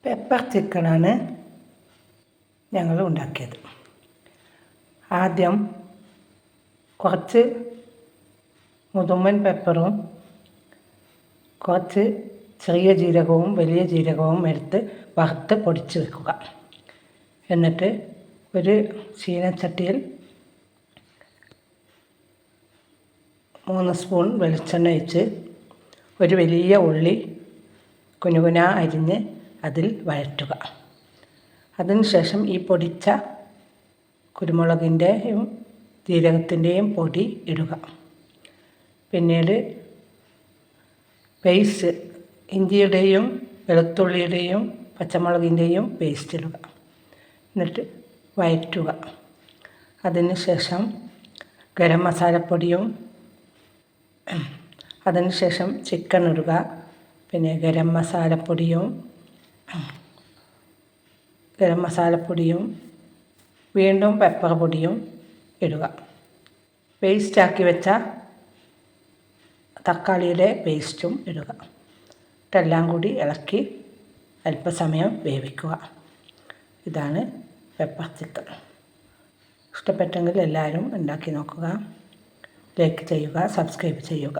Pepper ചിക്കനാണ് ഞങ്ങൾ ഉണ്ടാക്കിയത്. ആദ്യം കുറച്ച് മുതുമൻ പെപ്പറും കുറച്ച് ചെറിയ ജീരകവും വലിയ ജീരകവും എടുത്ത് വറുത്ത് പൊടിച്ച് വെക്കുക. എന്നിട്ട് ഒരു ചീനച്ചട്ടിയിൽ 3 സ്പൂൺ വെളിച്ചെണ്ണ ഒഴിച്ച് ഒരു വലിയ ഉള്ളി കുനുകുന അരിഞ്ഞ് അതിൽ വഴറ്റുക. അതിനുശേഷം ഈ പൊടിച്ച കുരുമുളകിൻ്റെയും ജീരകത്തിൻ്റെയും പൊടി ഇടുക. പിന്നീട് പേസ്റ്റ്, ഇഞ്ചിയുടെയും വെളുത്തുള്ളിയുടെയും പച്ചമുളകിൻ്റെയും പേസ്റ്റ് ഇടുക. എന്നിട്ട് വഴറ്റുക. അതിനുശേഷം ഗരം മസാലപ്പൊടിയും അതിനുശേഷം ചിക്കൻ ഇടുക. പിന്നെ ഗരം മസാലപ്പൊടിയും വീണ്ടും പെപ്പർ പൊടിയും ഇടുക. പേസ്റ്റാക്കി വെച്ച തക്കാളിയുടെ പേസ്റ്റും ഇടുക. ഇതെല്ലാം കൂടി ഇളക്കി അല്പസമയം വേവിക്കുക. ഇതാണ് പെപ്പർ ചിക്കൻ. ഇഷ്ടപ്പെട്ടെങ്കിൽ എല്ലാവരും ഉണ്ടാക്കി നോക്കുക. ലൈക്ക് ചെയ്യുക, സബ്സ്ക്രൈബ് ചെയ്യുക.